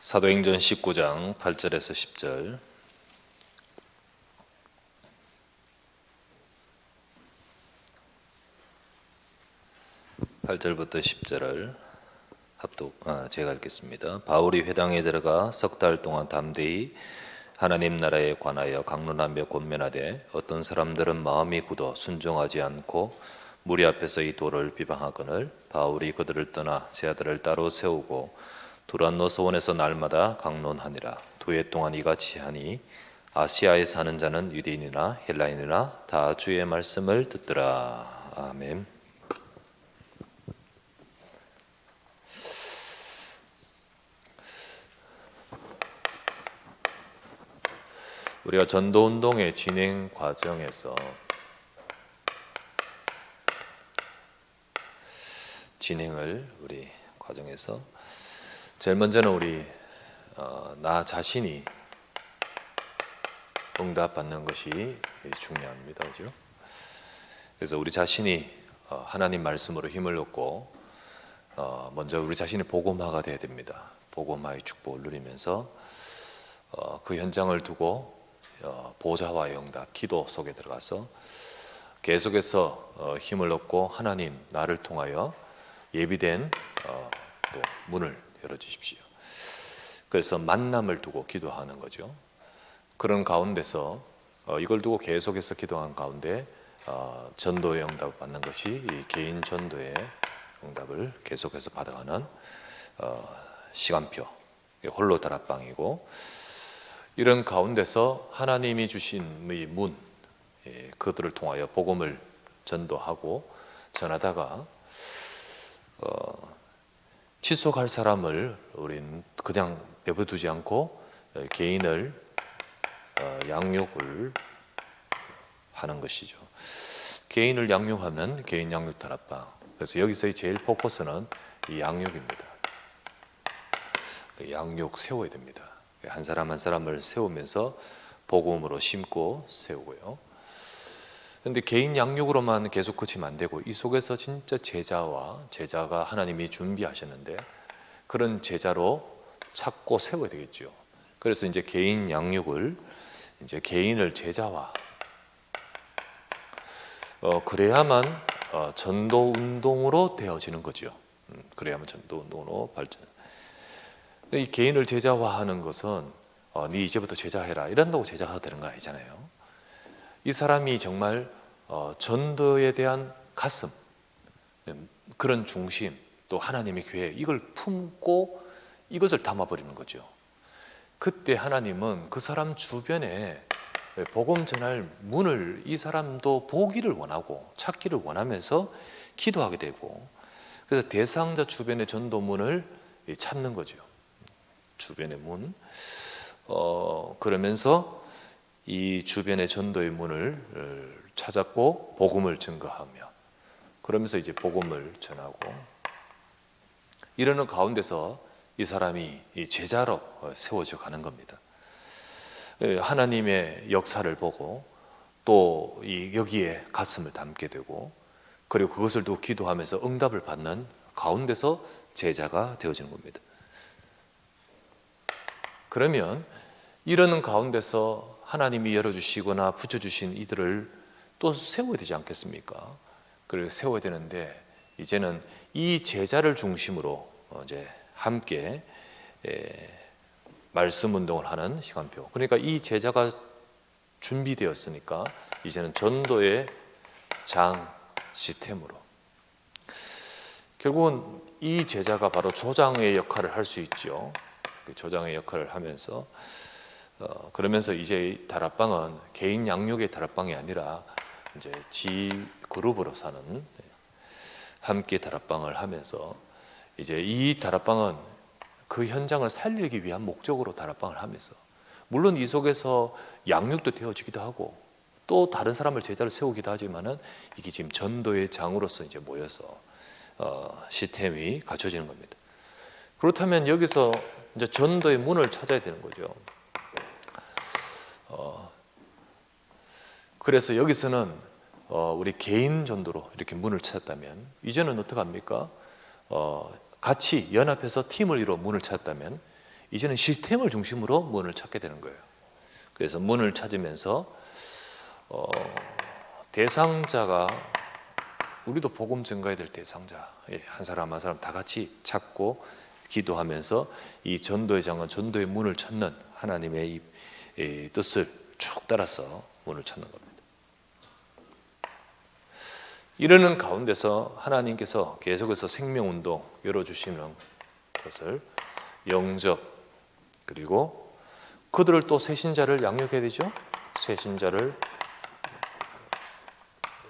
사도행전 19장 8절에서 10절. 8절부터 10절을 제가 읽겠습니다. 바울이 회당에 들어가 석 달 동안 담대히 하나님 나라에 관하여 강론하며 권면하되 어떤 사람들은 마음이 굳어 순종하지 않고 무리 앞에서 이 도를 비방하거늘 바울이 그들을 떠나 제 아들을 따로 세우고 두란노 서원에서 날마다 강론하니라. 2해 동안 이같이 하니 아시아에 사는 자는 유대인이나 헬라인이나 다 주의 말씀을 듣더라. 아멘. 우리가 전도운동의 진행 과정에서 제일 먼저는 우리 나 자신이 응답받는 것이 중요합니다. 그죠? 그래서 우리 자신이 하나님 말씀으로 힘을 얻고 먼저 우리 자신이 복음화가 돼야 됩니다. 복음화의 축복을 누리면서 그 현장을 두고 보좌와의 응답, 기도 속에 들어가서 계속해서 힘을 얻고 하나님 나를 통하여 예비된 또 문을 열어주십시오. 그래서 만남을 두고 기도하는 거죠. 그런 가운데서 이걸 두고 계속해서 기도하는 가운데 전도의 응답을 받는 것이 이 개인 전도의 응답을 계속해서 받아가는 시간표, 홀로 다락방이고, 이런 가운데서 하나님이 주신 이 문, 그들을 통하여 복음을 전도하고 전하다가 치속할 사람을 우린 그냥 내버려두지 않고 개인을 양육을 하는 것이죠. 개인을 양육하면 개인 양육 다락방. 그래서 여기서의 제일 포커스는 이 양육입니다. 양육 세워야 됩니다. 한 사람 한 사람을 세우면서 복음으로 심고 세우고요. 그런데 개인 양육으로만 계속 그치면 안 되고, 이 속에서 진짜 제자가 하나님이 준비하셨는데 그런 제자로 찾고 세워야 되겠죠. 그래서 이제 개인 양육을, 이제 개인을 제자화, 그래야만 전도 운동으로 되어지는 거죠. 그래야만 전도 운동으로 발전. 이 개인을 제자화하는 것은 네 이제부터 제자해라 이런다고 제자가 되는 거 아니잖아요. 이 사람이 정말 전도에 대한 가슴, 그런 중심, 또 하나님의 계획, 이걸 품고 이것을 담아버리는 거죠. 그때 하나님은 그 사람 주변에 복음 전할 문을, 이 사람도 보기를 원하고 찾기를 원하면서 기도하게 되고, 그래서 대상자 주변의 전도문을 찾는 거죠. 주변의 문. 그러면서 이 주변의 전도의 문을 찾았고 복음을 증거하며, 그러면서 이제 복음을 전하고, 이러는 가운데서 이 사람이 이 제자로 세워져 가는 겁니다. 하나님의 역사를 보고 또 여기에 가슴을 담게 되고, 그리고 그것을 또 기도하면서 응답을 받는 가운데서 제자가 되어지는 겁니다. 그러면 이러는 가운데서 하나님이 열어주시거나 붙여주신 이들을 또 세워야 되지 않겠습니까? 그리고 세워야 되는데, 이제는 이 제자를 중심으로 이제 함께 말씀 운동을 하는 시간표. 그러니까 이 제자가 준비되었으니까 이제는 전도의 장 시스템으로, 결국은 이 제자가 바로 조장의 역할을 할 수 있죠. 조장의 역할을 하면서 그러면서 이제 다락방은 개인 양육의 다락방이 아니라 이제 지 그룹으로 사는, 함께 다락방을 하면서 이제 이 다락방은 그 현장을 살리기 위한 목적으로 다락방을 하면서, 물론 이 속에서 양육도 되어지기도 하고 또 다른 사람을 제자로 세우기도 하지만은 이게 지금 전도의 장으로서 이제 모여서 시스템이 갖춰지는 겁니다. 그렇다면 여기서 이제 전도의 문을 찾아야 되는 거죠. 그래서 여기서는 우리 개인 전도로 이렇게 문을 찾았다면, 이제는 어떻게 합니까? 같이 연합해서 팀을 이루어 문을 찾았다면 이제는 시스템을 중심으로 문을 찾게 되는 거예요. 그래서 문을 찾으면서 대상자가, 우리도 복음 전가해야 될 대상자, 한 사람 한 사람 다 같이 찾고 기도하면서 이 전도의 장은 전도의 문을 찾는 하나님의 이 뜻을 쭉 따라서 문을 찾는 겁니다. 이러는 가운데서 하나님께서 계속해서 생명운동 열어주시는 것을 영접, 그리고 그들을 또 새신자를 양육해야 되죠. 새신자를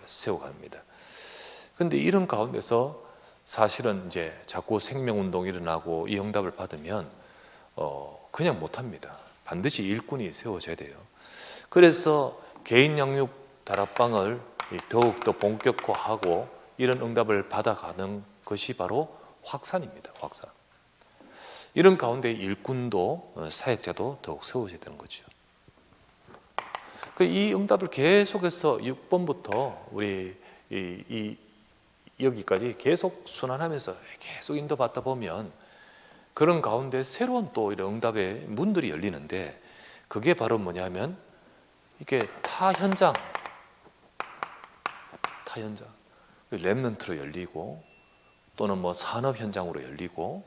세워갑니다. 그런데 이런 가운데서 사실은 이제 자꾸 생명운동이 일어나고 이 응답을 받으면 그냥 못합니다. 반드시 일꾼이 세워져야 돼요. 그래서 개인 양육 다락방을 더욱더 본격화하고 이런 응답을 받아가는 것이 바로 확산입니다. 확산. 이런 가운데 일꾼도 사역자도 더욱 세워져야 되는 거죠. 이 응답을 계속해서 6번부터 우리 여기까지 계속 순환하면서 계속 인도받다 보면 그런 가운데 새로운 또 이런 응답의 문들이 열리는데, 그게 바로 뭐냐면 이게 타 현장, 렘넌트로 열리고, 또는 뭐 산업 현장으로 열리고,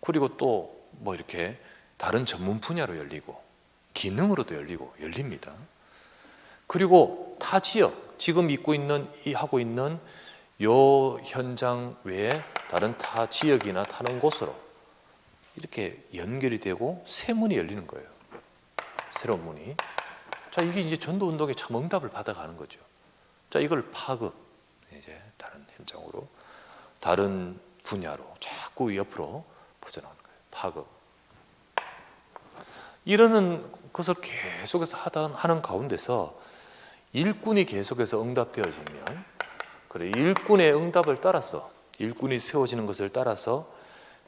그리고 또 뭐 이렇게 다른 전문 분야로 열리고, 기능으로도 열립니다. 그리고 타 지역, 지금 하고 있는 요 현장 외에 다른 타 지역이나 타는 곳으로 이렇게 연결이 되고 새 문이 열리는 거예요. 새로운 문이. 자, 이게 이제 전도 운동에 참 응답을 받아가는 거죠. 자, 이걸 파급, 이제 다른 현장으로, 다른 분야로 자꾸 옆으로 퍼져나가는 거예요. 파급. 이러는 것을 계속해서 하는 가운데서 일꾼이 계속해서 응답되어지면, 그래, 일꾼의 응답을 따라서, 일꾼이 세워지는 것을 따라서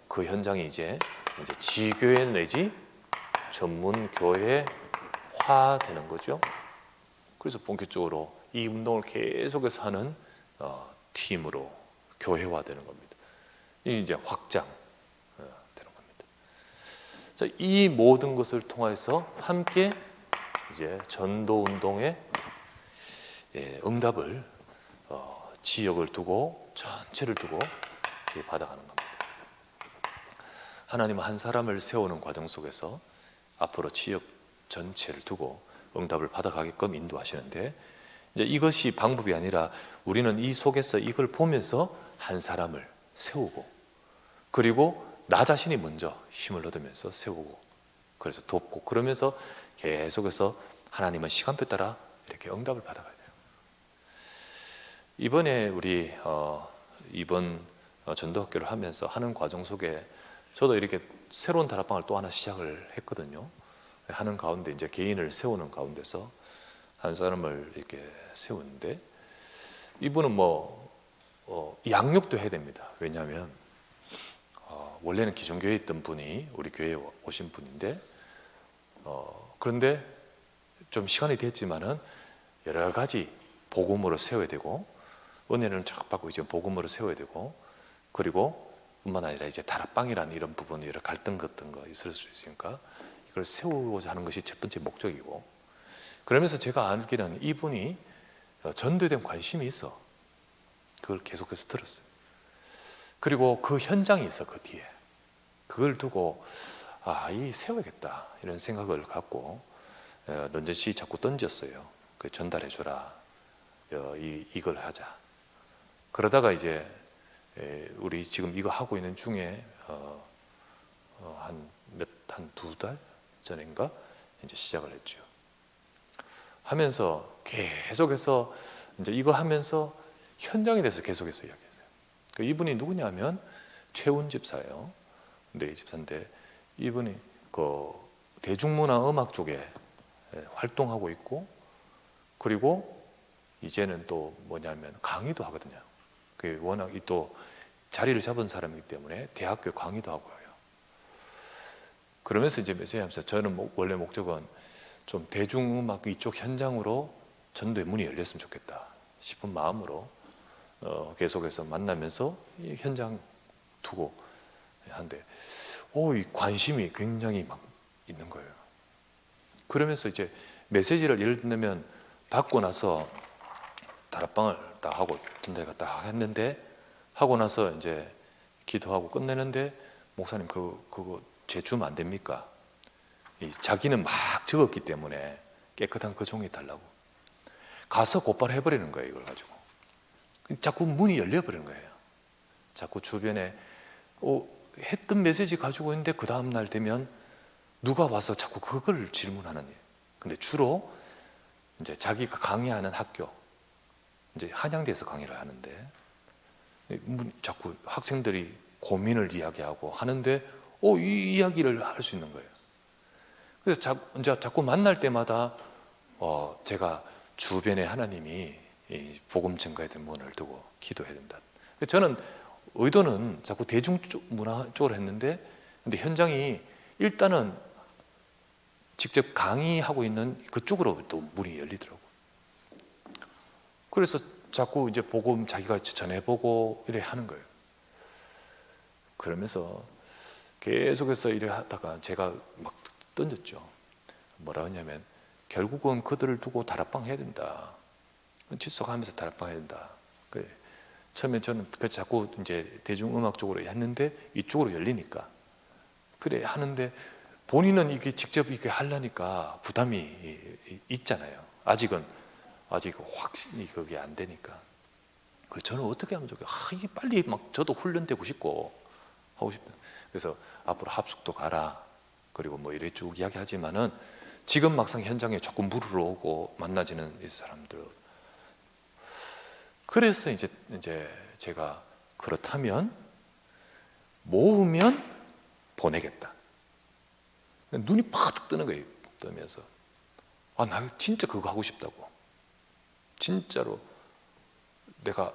그 현장이 이제 지교회 내지 전문 교회화 되는 거죠. 그래서 본격적으로 이 운동을 계속해서 하는 팀으로 교회화되는 겁니다. 이게 이제 확장 되는 겁니다. 자, 이 모든 것을 통해서 함께 이제 전도 운동의 응답을 지역을 두고 전체를 두고 받아가는 겁니다. 하나님은 한 사람을 세우는 과정 속에서 앞으로 지역 전체를 두고 응답을 받아가게끔 인도하시는데, 이제 이것이 방법이 아니라 우리는 이 속에서 이걸 보면서 한 사람을 세우고, 그리고 나 자신이 먼저 힘을 얻으면서 세우고, 그래서 돕고, 그러면서 계속해서 하나님은 시간표 따라 이렇게 응답을 받아가야 돼요. 이번에 우리 이번 전도학교를 하면서 하는 과정 속에 저도 이렇게 새로운 다락방을 또 하나 시작을 했거든요. 하는 가운데 이제 개인을 세우는 가운데서 한 사람을 이렇게 세우는데, 이분은 양육도 해야 됩니다. 왜냐하면 원래는 기존교회에 있던 분이 우리 교회에 오신 분인데, 그런데 좀 시간이 됐지만은 여러 가지 복음으로 세워야 되고, 은혜를 쫙 받고 이제 복음으로 세워야 되고, 그리고 뿐만 아니라 이제 다락방이라는 이런 부분이 여러 갈등 같은 거 있을 수 있으니까 이걸 세우고자 하는 것이 첫 번째 목적이고, 그러면서 제가 알기는 이분이 전도에 대한 관심이 있어. 그걸 계속해서 들었어요. 그리고 그 현장이 있어. 그 뒤에 그걸 두고 이 세워야겠다 이런 생각을 갖고 넌지시 자꾸 던졌어요. 그 전달해 주라, 이걸 하자. 그러다가 이제 우리 지금 이거 하고 있는 중에 한 2달 전인가 이제 시작을 했죠. 하면서 계속해서 이제 이거 하면서 현장에 대해서 계속해서 이야기했어요. 이분이 누구냐면 최훈 집사예요. 근데 이 집사인데 이분이 그 대중문화 음악 쪽에 활동하고 있고, 그리고 이제는 또 뭐냐면 강의도 하거든요. 그 워낙 또 자리를 잡은 사람이기 때문에 대학교 강의도 하고 해요. 그러면서 이제 메시지하면서 저는 원래 목적은 좀 대중음악 이쪽 현장으로 전도의 문이 열렸으면 좋겠다 싶은 마음으로 계속해서 만나면서 이 현장 두고 하는데, 이 관심이 굉장히 막 있는 거예요. 그러면서 이제 메시지를 예를 들면 받고 나서 다락방을 딱 하고 전달가 딱 했는데, 하고 나서 이제 기도하고 끝내는데, 목사님 그거 제 주면 안 됩니까? 자기는 막 적었기 때문에 깨끗한 그 종이 달라고 가서 곧바로 해버리는 거예요. 이걸 가지고 자꾸 문이 열려버리는 거예요. 자꾸 주변에 했던 메시지 가지고 있는데 그 다음날 되면 누가 와서 자꾸 그걸 질문하는 거예요. 근데 주로 이제 자기가 강의하는 학교, 이제 한양대에서 강의를 하는데 자꾸 학생들이 고민을 이야기하고 하는데 이 이야기를 할 수 있는 거예요. 그래서 이제 자꾸 만날 때마다 제가 주변에 하나님이 이 복음 증거에 대한 문을 두고 기도해야 된다. 저는 의도는 자꾸 대중 문화 쪽으로 했는데, 근데 현장이 일단은 직접 강의하고 있는 그쪽으로 또 문이 열리더라고. 그래서 자꾸 이제 복음 자기가 전해보고 이래 하는 거예요. 그러면서 계속해서 이래 하다가 제가 막 던졌죠. 뭐라 하냐면 결국은 그들을 두고 다락방 해야 된다. 출석하면서 다락방 해야 된다. 처음에 저는 자꾸 이제 대중음악 쪽으로 했는데 이쪽으로 열리니까 그래 하는데, 본인은 이게 직접 이렇게 하려니까 부담이 있잖아요. 아직 확신이 그게 안 되니까. 저는 어떻게 하면 좋을까? 이게 빨리 막 저도 훈련되고 싶고 하고 싶다. 그래서 앞으로 합숙도 가라. 그리고 뭐 이래 쭉 이야기하지만은 지금 막상 현장에 자꾸 물으러 오고 만나지는 이 사람들. 그래서 이제 제가 그렇다면 모으면 보내겠다. 눈이 팍 뜨는 거예요. 뜨면서 나 진짜 그거 하고 싶다고. 진짜로 내가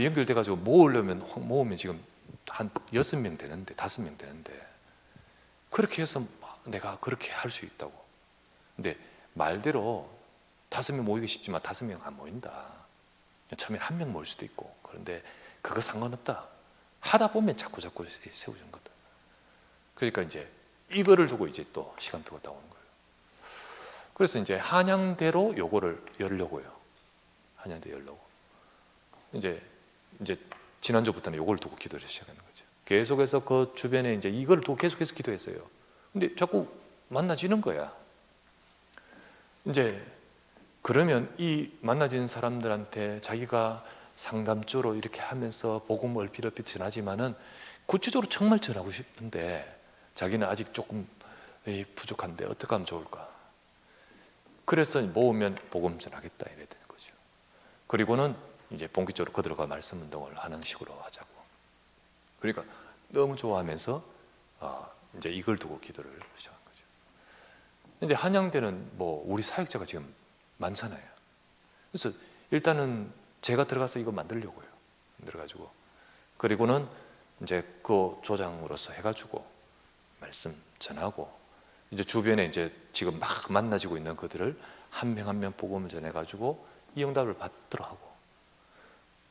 연결돼 가지고 모으면 지금 한 6명 되는데 5명 되는데, 그렇게 해서 내가 그렇게 할 수 있다고. 근데 말대로 5명 모이기 쉽지만 5명 안 모인다. 처음에 1명 모일 수도 있고. 그런데 그거 상관없다. 하다 보면 자꾸 세워지는 거다. 그러니까 이제 이거를 두고 이제 또 시간표가 나오는 거예요. 그래서 이제 한양대로 요거를 열려고요. 한양대 열려고. 이제 지난주부터는 요걸 두고 기도를 시작하는 거죠. 계속해서 그 주변에 이제 이걸 두고 계속해서 기도했어요. 근데 자꾸 만나지는 거야. 이제 그러면 이 만나지는 사람들한테 자기가 상담조로 이렇게 하면서 복음 얼핏 전하지만은 구체적으로 정말 전하고 싶은데 자기는 아직 조금 부족한데 어떻게 하면 좋을까? 그래서 모으면 복음 전하겠다 이래야 되는 거죠. 그리고는 이제 본격적으로 그들과 말씀 운동을 하는 식으로 하자고. 그러니까 너무 좋아하면서 이제 이걸 두고 기도를 시작한 거죠. 근데 한양대는 뭐 우리 사역자가 지금 많잖아요. 그래서 일단은 제가 들어가서 이거 만들려고요. 만들어가지고 그리고는 이제 그 조장으로서 해가지고 말씀 전하고, 이제 주변에 이제 지금 막 만나지고 있는 그들을 한 명 한 명 복음을 전해가지고 이 응답을 받도록 하고.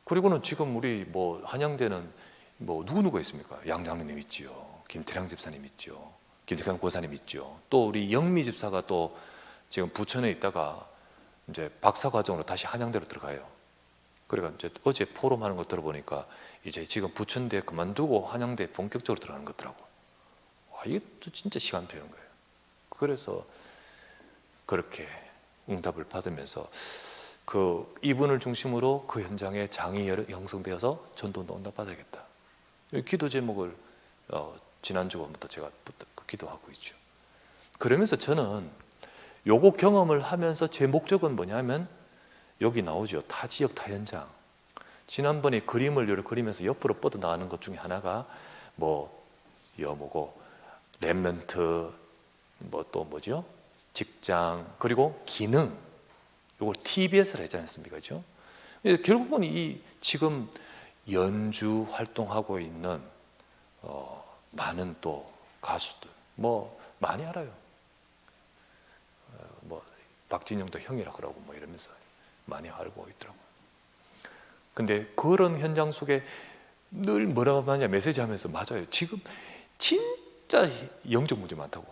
그리고는 지금 우리 뭐 한양대는 뭐 누구가 있습니까? 양장로님 있지요. 김태량 집사님 있죠. 김태강 고사님 있죠. 또 우리 영미 집사가 또 지금 부천에 있다가 이제 박사 과정으로 다시 한양대로 들어가요. 그러니까 이제 어제 포럼하는 거 들어보니까 이제 지금 부천대 그만두고 한양대 본격적으로 들어가는 거더라고. 와, 이것도 진짜 시간표인 거예요. 그래서 그렇게 응답을 받으면서 그 이분을 중심으로 그 현장에 장이 형성되어서 전도운동 응답받아야겠다. 기도 제목을 지난주부터 제가 기도하고 있죠. 그러면서 저는 요거 경험을 하면서 제 목적은 뭐냐면 여기 나오죠. 타 지역 타 현장. 지난번에 그림을 이렇게 그리면서 옆으로 뻗어나가는 것 중에 하나가 뭐 뭐고 랩런트 뭐 또 뭐죠? 직장 그리고 기능. 요걸 TBS를 했지 않습니까? 그죠? 결국은 이 지금 연주 활동하고 있는 많은 또 가수들 뭐 많이 알아요. 뭐 박진영도 형이라 그러고 뭐 이러면서 많이 알고 있더라고요. 근데 그런 현장 속에 늘 뭐라고 하냐 메시지 하면서 맞아요. 지금 진짜 영적 문제 많다고.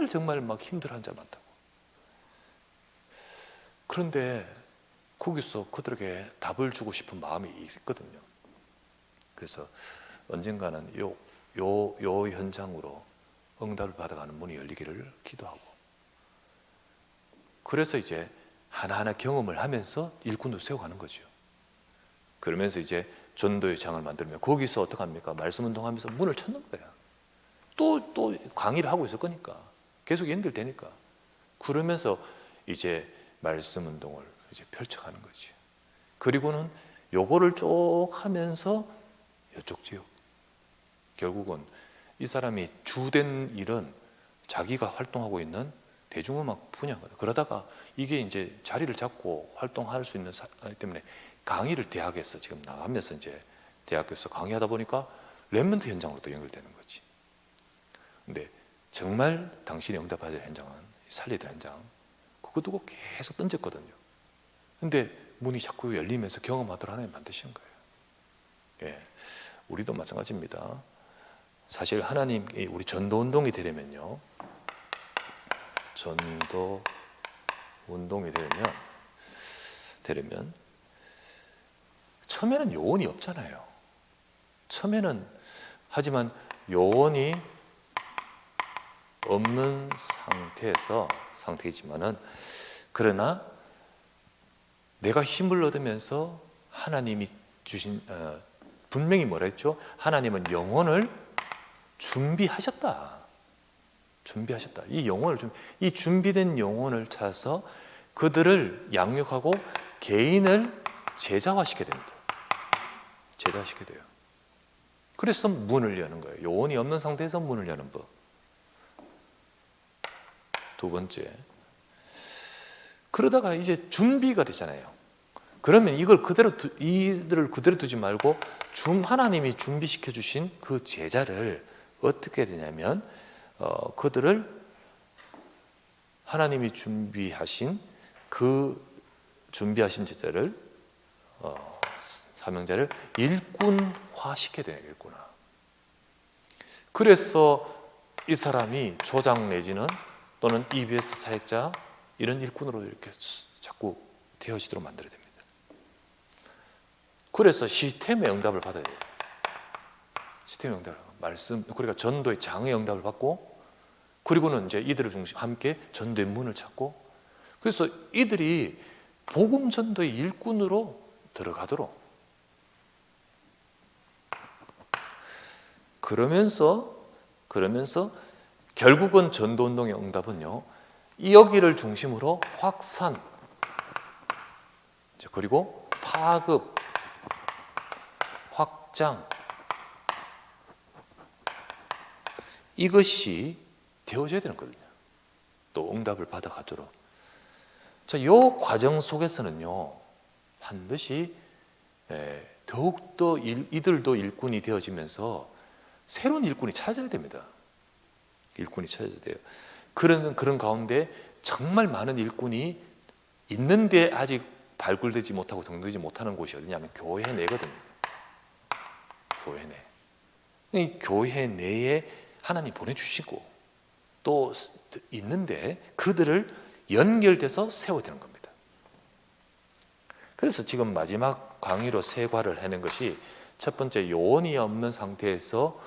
정말 막 힘들어하는 자 많다고. 그런데 거기서 그들에게 답을 주고 싶은 마음이 있거든요. 그래서 언젠가는 요 현장으로 응답을 받아가는 문이 열리기를 기도하고, 그래서 이제 하나하나 경험을 하면서 일꾼도 세워가는 거죠. 그러면서 이제 전도의 장을 만들면 거기서 어떻게 합니까? 말씀 운동하면서 문을 찾는 거야. 또 강의를 하고 있을 거니까 계속 연결되니까. 그러면서 이제 말씀 운동을 이제 펼쳐가는 거지. 그리고는 요거를 쭉 하면서 이쪽 지역, 결국은 이 사람이 주된 일은 자기가 활동하고 있는 대중음악 분야거든. 그러다가 이게 이제 자리를 잡고 활동할 수 있는 때문에 강의를 대학에서 지금 나가면서 이제 대학교에서 강의하다 보니까 랩먼트 현장으로 또 연결되는 거지. 근데 정말 당신이 응답받을 현장은 살리던 현장, 그거 두고 계속 던졌거든요. 근데 문이 자꾸 열리면서 경험하도록 하나님 만드시는 거예요. 예, 우리도 마찬가지입니다. 사실 하나님이 우리 전도운동이 되려면요, 전도 운동이 되려면 처음에는 요원이 없잖아요. 처음에는, 하지만 요원이 없는 상태이지만은, 그러나 내가 힘을 얻으면서 하나님이 주신, 분명히 뭐라 했죠? 하나님은 영혼을 준비하셨다. 이 준비된 영혼을 찾아서 그들을 양육하고 개인을 제자화시켜야 됩니다. 제자화시켜야 돼요. 그래서 문을 여는 거예요. 요원이 없는 상태에서 문을 여는 법. 두 번째, 그러다가 이제 준비가 되잖아요. 그러면 이들을 그대로 두지 말고 하나님이 준비시켜 주신 그 제자를 어떻게 되냐면, 그들을 하나님이 준비하신 제자를, 사명자를 일꾼화 시켜야 돼요. 일꾼화. 그래서 이 사람이 조장 내지는 또는 EBS 사역자, 이런 일꾼으로 이렇게 자꾸 되어지도록 만들어야 됩니다. 그래서 시스템의 응답을 받아야 돼요. 시스템의 응답을, 말씀, 그러니까 전도의 장의 응답을 받고, 그리고는 이제 이들을 중심 함께 전도의 문을 찾고, 그래서 이들이 복음 전도의 일꾼으로 들어가도록, 그러면서 결국은 전도운동의 응답은요, 여기를 중심으로 확산, 그리고 파급, 확장, 이것이 되어져야 되는 거거든요. 또 응답을 받아가도록. 자, 이 과정 속에서는요, 반드시 더욱더 이들도 일꾼이 되어지면서 새로운 일꾼이 찾아야 됩니다. 일꾼이 찾아야 돼요. 그런 가운데 정말 많은 일꾼이 있는데 아직 발굴되지 못하고 정되지 못하는 곳이 어디냐면 교회 내거든요. 교회 내. 이 교회 내에 하나님 보내주시고 또 있는데 그들을 연결돼서 세워야 되는 겁니다. 그래서 지금 마지막 강의로 세과를 하는 것이, 첫 번째, 요원이 없는 상태에서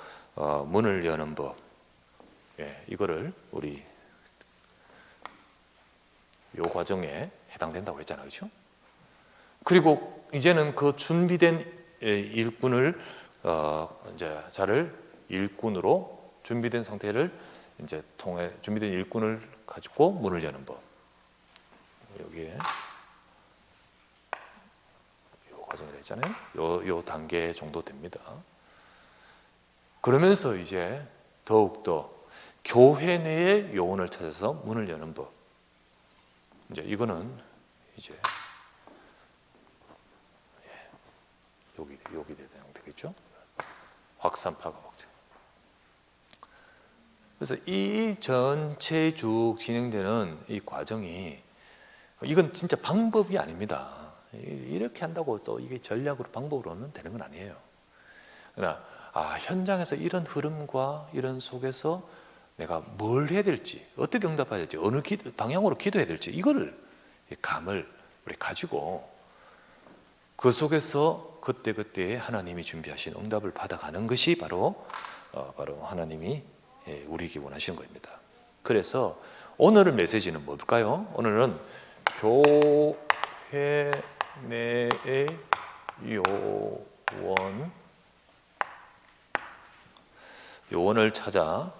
문을 여는 법. 이거를 우리 요 과정에 해당된다고 했잖아요, 그렇죠? 그리고 이제는 그 준비된 일꾼을 이제 자를 일꾼으로 준비된 상태를 이제 통해 준비된 일꾼을 가지고 문을 여는 법. 여기에 요 과정이라 했잖아요. 요 단계 정도 됩니다. 그러면서 이제 더욱더 교회 내의 요원을 찾아서 문을 여는 법. 이제 이거는 이제 여기 되겠죠? 확산, 파급, 확장. 그래서 이 전체 쭉 진행되는 이 과정이, 이건 진짜 방법이 아닙니다. 이렇게 한다고 또 이게 전략으로 방법으로는 되는 건 아니에요. 그러나 현장에서 이런 흐름과 이런 속에서 내가 뭘 해야 될지, 어떻게 응답해야 될지, 어느 방향으로 기도해야 될지 이거를 감을 우리 가지고 그 속에서 그때그때 하나님이 준비하신 응답을 받아가는 것이 바로 하나님이 우리에게 원하시는 겁니다. 그래서 오늘 메시지는 뭘까요? 오늘은 교회 내의 요원을 찾아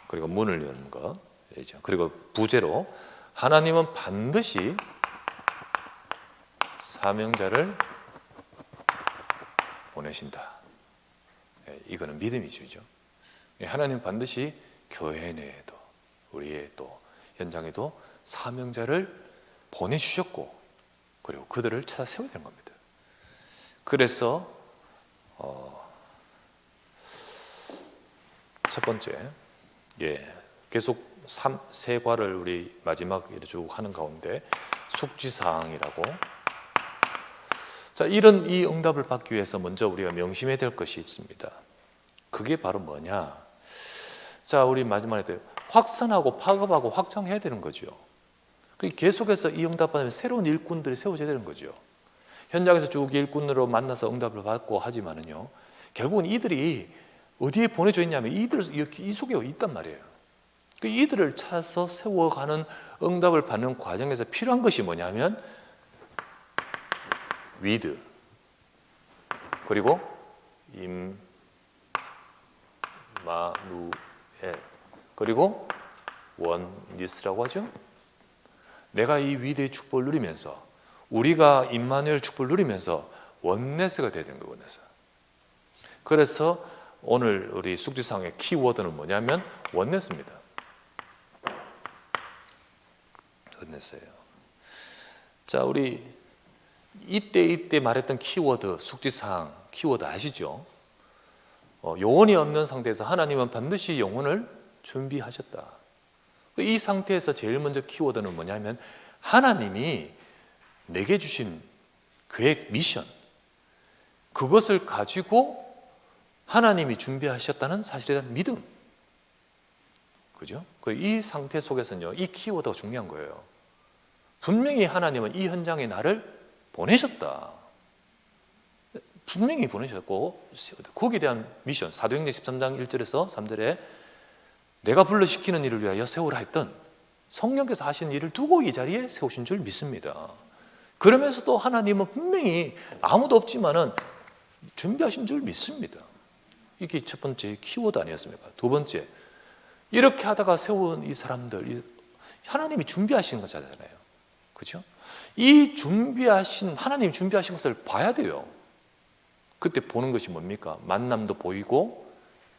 그리고 문을 여는 것, 그리고 부제로 하나님은 반드시 사명자를 보내신다. 이거는 믿음이 주죠. 하나님 반드시 교회 내에도 우리의 또 현장에도 사명자를 보내주셨고 그리고 그들을 찾아 세워야 되는 겁니다. 그래서 첫 번째, 계속 세 과를 우리 마지막 쭉 하는 가운데 숙지사항이라고. 자, 이 응답을 받기 위해서 먼저 우리가 명심해야 될 것이 있습니다. 그게 바로 뭐냐? 자, 우리 마지막에 확산하고 파급하고 확장해야 되는 거죠. 계속해서 이 응답 받으면 새로운 일꾼들이 세워져야 되는 거죠. 현장에서 쭉 일꾼으로 만나서 응답을 받고 하지만은요, 결국은 이들이 어디에 보내져 있냐면 이 속에 있단 말이에요. 이들을 찾아서 세워가는 응답을 받는 과정에서 필요한 것이 뭐냐면 위드 그리고 임마누엘 그리고 원니스라고 하죠. 내가 이 위대의 축복을 누리면서 우리가 임마누엘 축복을 누리면서 원네스가 되야 되는 거예요. 원네스. 그래서 오늘 우리 숙지상의 키워드는 뭐냐면 원네스입니다. 원네스예요. 자, 우리 이때 말했던 키워드, 숙지사항 키워드 아시죠? 영혼이 없는 상태에서 하나님은 반드시 영혼을 준비하셨다. 이 상태에서 제일 먼저 키워드는 뭐냐면 하나님이 내게 주신 계획, 미션, 그것을 가지고 하나님이 준비하셨다는 사실에 대한 믿음. 그죠? 이 상태 속에서는요, 이 키워드가 중요한 거예요. 분명히 하나님은 이 현장에 나를 보내셨다. 분명히 보내셨고, 거기에 대한 미션, 사도행전 13장 1절에서 3절에 내가 불러시키는 일을 위하여 세우라 했던 성령께서 하신 일을 두고 이 자리에 세우신 줄 믿습니다. 그러면서도 하나님은 분명히 아무도 없지만은 준비하신 줄 믿습니다. 이게 첫 번째 키워드 아니었습니까? 두 번째, 이렇게 하다가 세운 이 사람들, 하나님이 준비하신 거잖아요. 그렇죠? 이 하나님이 준비하신 것을 봐야 돼요. 그때 보는 것이 뭡니까? 만남도 보이고,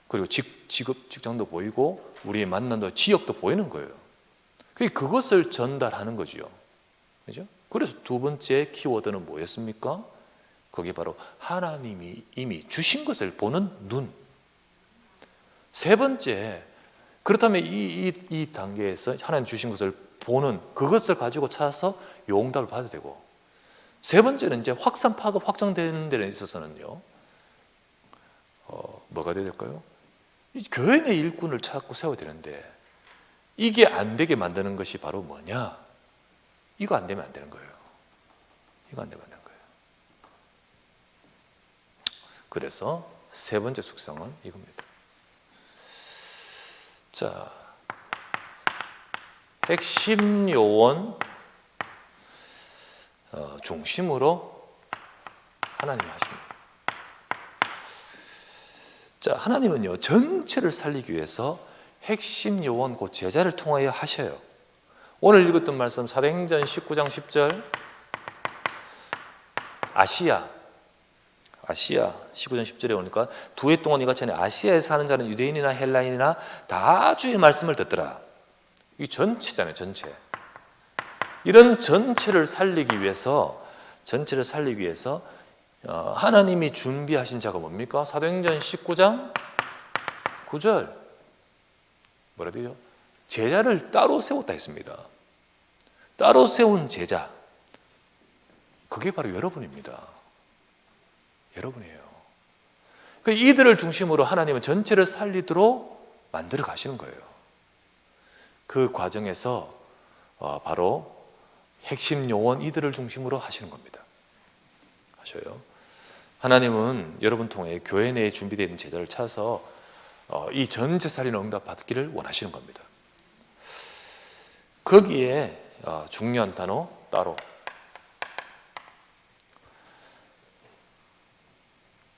그리고 직장도 보이고, 우리의 만남도 지역도 보이는 거예요. 그것을 전달하는 거죠. 그렇죠? 그래서 두 번째 키워드는 뭐였습니까? 그게 바로 하나님이 이미 주신 것을 보는 눈. 세 번째, 그렇다면 이 단계에서 하나님 주신 것을 보는 그것을 가지고 찾아서 용답을 받아야 되고, 세 번째는 이제 확산, 파급, 확장되는 데 있어서는요, 뭐가 돼야 될까요? 교회 내 일꾼을 찾고 세워야 되는데, 이게 안 되게 만드는 것이 바로 뭐냐? 이거 안 되면 안 되는 거예요. 이거 안 되면 안 되는 거예요. 그래서 세 번째 숙성은 이겁니다. 자, 핵심 요원 중심으로 하나님이 하십니다. 자, 하나님은요, 전체를 살리기 위해서 핵심 요원 곧 제자를 통하여 하셔요. 오늘 읽었던 말씀 사도행전 19장 10절 아시아 19장 10절에 오니까 두 해 동안 이같이 아시아에 사는 자는 유대인이나 헬라인이나 다 주의 말씀을 듣더라. 이 전체잖아요. 전체. 이런 전체를 살리기 위해서 하나님이 준비하신 자가 뭡니까? 사도행전 19장 9절 뭐라 돼요? 제자를 따로 세웠다 했습니다. 따로 세운 제자, 그게 바로 여러분입니다. 여러분이에요. 이들을 중심으로 하나님은 전체를 살리도록 만들어 가시는 거예요. 그 과정에서 바로 핵심 요원 이들을 중심으로 하시는 겁니다. 아셔요? 하나님은 여러분 통해 교회 내에 준비되어 있는 제자를 찾아서 이 전체 살리는 응답 받기를 원하시는 겁니다. 거기에 중요한 단어 따로,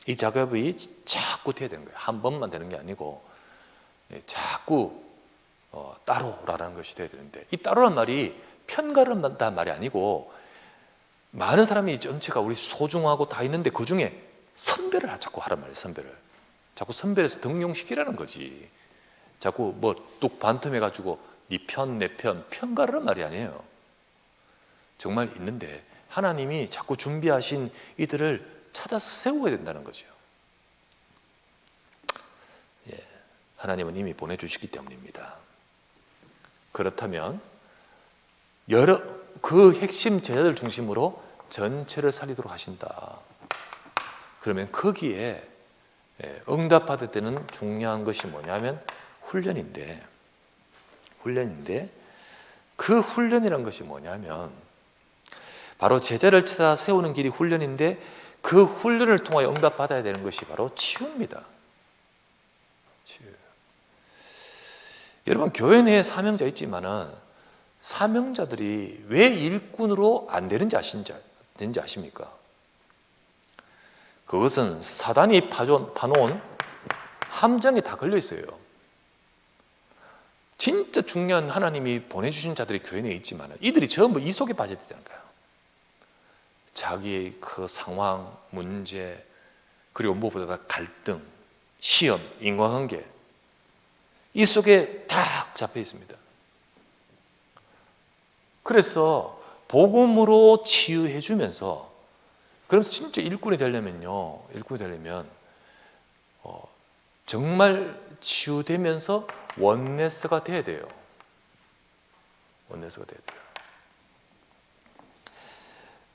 이 작업이 자꾸 돼야 되는 거예요. 한 번만 되는 게 아니고 자꾸 따로라는 것이 돼야 되는데, 이 따로란 말이 편가름한다는 말이 아니고 많은 사람이 전체가 우리 소중하고 다 있는데 그 중에 선별을 자꾸 하란 말이에요. 자꾸 선별해서 등용시키라는 거지. 자꾸 뭐 뚝 반틈해가지고 네 편, 내 편, 편가르는 말이 아니에요. 정말 있는데 하나님이 자꾸 준비하신 이들을 찾아서 세워야 된다는 거죠. 예, 하나님은 이미 보내주시기 때문입니다. 그렇다면 그 핵심 제자들 중심으로 전체를 살리도록 하신다. 그러면 거기에 응답받을 때는 중요한 것이 뭐냐면 훈련인데, 그 훈련이란 것이 뭐냐면 바로 제자를 찾아 세우는 길이 훈련인데, 그 훈련을 통하여 응답받아야 되는 것이 바로 치유입니다. 치유. 여러분, 교회 내에 사명자 있지만은 사명자들이 왜 일꾼으로 안 되는지 아십니까? 그것은 사단이 파놓은 함정에 다 걸려 있어요. 진짜 중요한 하나님이 보내주신 자들이 교회 내에 있지만 이들이 전부 이 속에 빠져야 되는 거예요. 자기의 그 상황, 문제, 그리고 무엇보다 갈등, 시험, 인과관계, 이 속에 딱 잡혀 있습니다. 그래서 복음으로 치유해 주면서, 그러면서 진짜 일꾼이 되려면 정말 치유되면서 원네스가 돼야 돼요. 원네스가 돼야 돼요.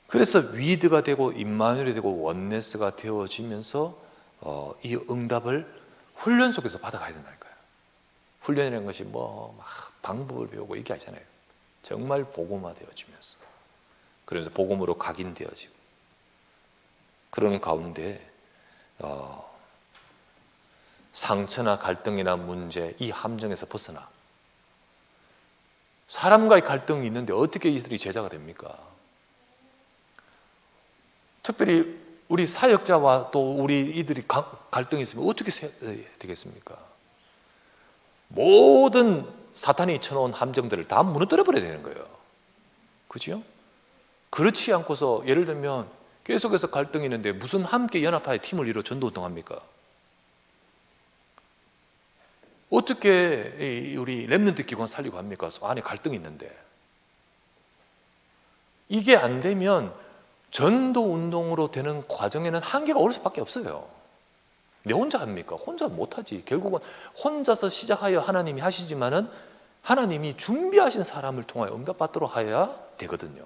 그래서 위드가 되고 임마누엘이 되고 원네스가 되어지면서 이 응답을 훈련 속에서 받아가야 된다니까요. 훈련이라는 것이 막 방법을 배우고 이게 아니잖아요. 정말 복음화 되어지면서, 그러면서 복음으로 각인되어지고, 그런 가운데 상처나 갈등이나 문제, 이 함정에서 벗어나. 사람과의 갈등이 있는데 어떻게 이들이 제자가 됩니까? 특별히 우리 사역자와 또 우리 이들이 갈등이 있으면 어떻게 되겠습니까? 모든 사탄이 쳐놓은 함정들을 다 무너뜨려 버려야 되는 거예요. 그렇죠? 그렇지 않고서 예를 들면 계속해서 갈등이 있는데 무슨 함께 연합하여 팀을 이루어 전도운동합니까? 어떻게 우리 렘넌트 기관 살리고 합니까? 안에 갈등이 있는데. 이게 안 되면 전도운동으로 되는 과정에는 한계가 올 수밖에 없어요. 내 혼자 합니까? 혼자 못하지. 결국은 혼자서 시작하여 하나님이 하시지만은 하나님이 준비하신 사람을 통하여 응답받도록 하여야 되거든요.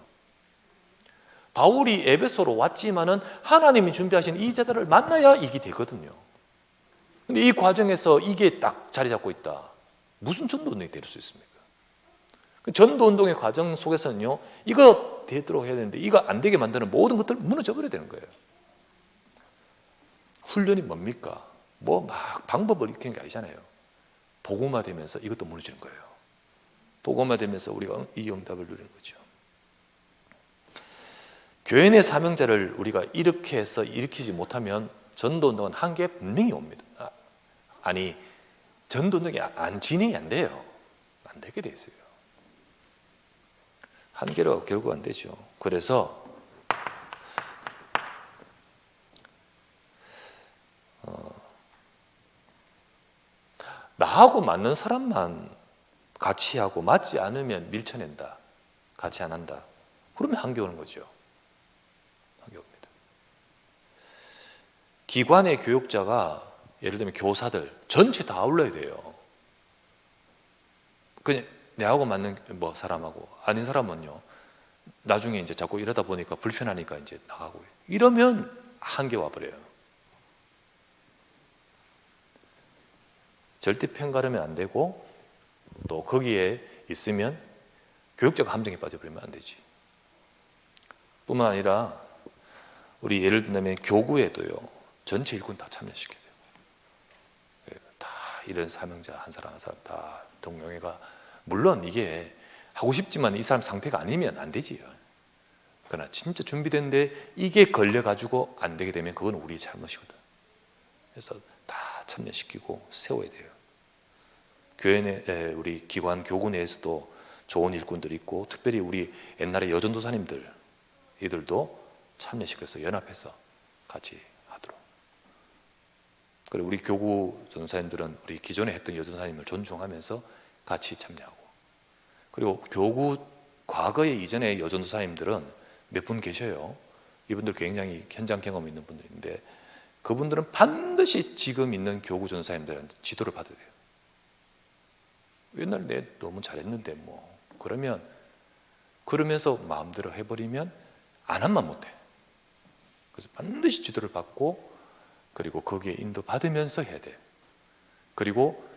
바울이 에베소로 왔지만은 하나님이 준비하신 이 제자를 만나야 이게 되거든요. 근데 이 과정에서 이게 딱 자리 잡고 있다. 무슨 전도운동이 될 수 있습니까? 전도운동의 과정 속에서는요, 이거 되도록 해야 되는데 이거 안 되게 만드는 모든 것들 무너져 버려야 되는 거예요. 훈련이 뭡니까? 막 방법을 익히는 게 아니잖아요. 복음화 되면서 이것도 무너지는 거예요. 복음화 되면서 우리가 이 응답을 누리는 거죠. 교회 내 사명자를 우리가 이렇게 해서 일으키지 못하면 전도운동은 한계에 분명히 옵니다. 전도운동이 진행이 안 돼요. 안 되게 돼 있어요. 한계로 결국 안 되죠. 그래서 나하고 맞는 사람만 같이 하고 맞지 않으면 밀쳐낸다. 같이 안 한다. 그러면 한계 오는 거죠. 한계 옵니다. 기관의 교육자가 예를 들면 교사들 전체 다 아울러야 돼요. 그냥 내하고 맞는 뭐 사람하고 아닌 사람은요, 나중에 이제 자꾸 이러다 보니까 불편하니까 이제 나가고, 이러면 한계 와버려요. 절대 편가르면 안 되고, 또 거기에 있으면 교육적 함정에 빠져버리면 안 되지. 뿐만 아니라 우리 예를 들면 교구에도요, 전체 일꾼 다 참여시켜야 돼요. 다 이런 사명자 한 사람 한 사람 다 동료회가, 물론 이게 하고 싶지만 이 사람 상태가 아니면 안 되지요. 그러나 진짜 준비됐는데 이게 걸려가지고 안 되게 되면 그건 우리의 잘못이거든. 그래서 다 참여시키고 세워야 돼요. 교회 내, 우리 기관 교구 내에서도 좋은 일꾼들이 있고, 특별히 우리 옛날에 여전도사님들, 이들도 참여시켜서 연합해서 같이 하도록. 그리고 우리 교구 전사님들은 우리 기존에 했던 여전사님을 존중하면서 같이 참여하고, 그리고 교구 과거에 이전에 여전도사님들은 몇 분 계셔요. 이분들 굉장히 현장 경험 있는 분들인데, 그분들은 반드시 지금 있는 교구 전사님들한테 지도를 받아야 돼요. 옛날에 내 너무 잘했는데 뭐, 그러면서 마음대로 해버리면 안 한만 못해. 그래서 반드시 지도를 받고, 그리고 거기에 인도받으면서 해야 돼요. 그리고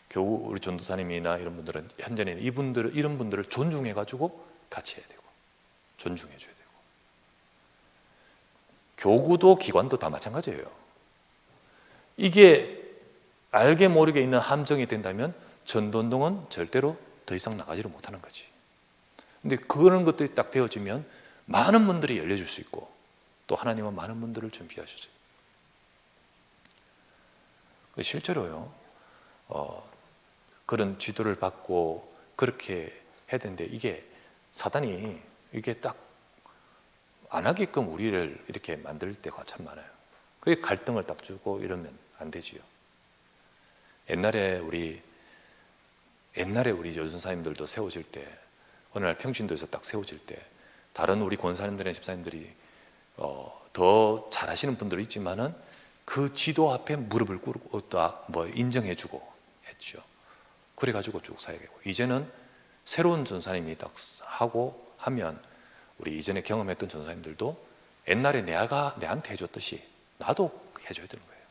교구 우리 전도사님이나 이런 분들은 현장에 이런 분들을 존중해가지고 같이 해야 되고, 존중해줘야 되고. 교구도 기관도 다 마찬가지예요. 이게 알게 모르게 있는 함정이 된다면 전도운동은 절대로 더 이상 나가지를 못하는 거지. 근데 그런 것들이 딱 되어지면 많은 분들이 열려줄 수 있고, 또 하나님은 많은 분들을 준비하셨어요. 실제로요, 그런 지도를 받고 그렇게 해야 되는데, 이게 사단이 이게 딱 안 하게끔 우리를 이렇게 만들 때가 참 많아요. 그게 갈등을 딱 주고 이러면 안 되지요. 옛날에 우리 여전사님들도 세워질 때, 어느 날 평신도에서 딱 세워질 때, 다른 우리 권사님들이나 집사님들이 더 잘하시는 분들이 있지만은 그 지도 앞에 무릎을 꿇고 뭐 인정해주고 했죠. 그래가지고 쭉 사역하고, 이제는 새로운 전사님이 딱 하고 하면 우리 이전에 경험했던 전사님들도 옛날에 내가 내한테 해줬듯이 나도 해줘야 되는 거예요.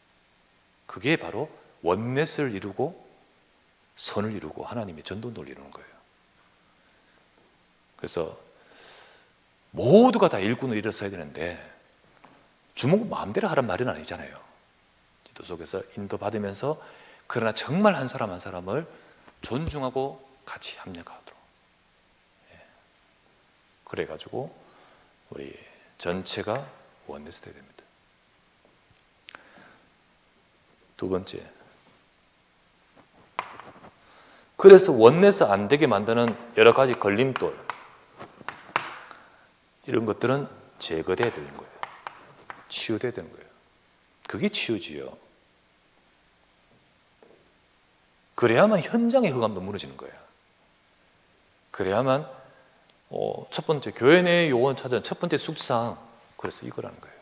그게 바로 원넷을 이루고 선을 이루고 하나님의 전도를 이루는 거예요. 그래서 모두가 다 일꾼을 이뤘어야 되는데, 주목 마음대로 하란 말은 아니잖아요. 지도 속에서 인도받으면서, 그러나 정말 한 사람 한 사람을 존중하고 같이 협력하도록. 그래가지고 우리 전체가 원넷이 돼야 됩니다. 두 번째, 그래서 원넷이 안 되게 만드는 여러 가지 걸림돌, 이런 것들은 제거돼야 되는 거예요. 치유돼야 되는 거예요. 그게 치유지요. 그래야만 현장의 흑암도 무너지는 거예요. 그래야만 첫 번째 교회 내의 요원 찾은 첫 번째 숙상, 그래서 이거라는 거예요.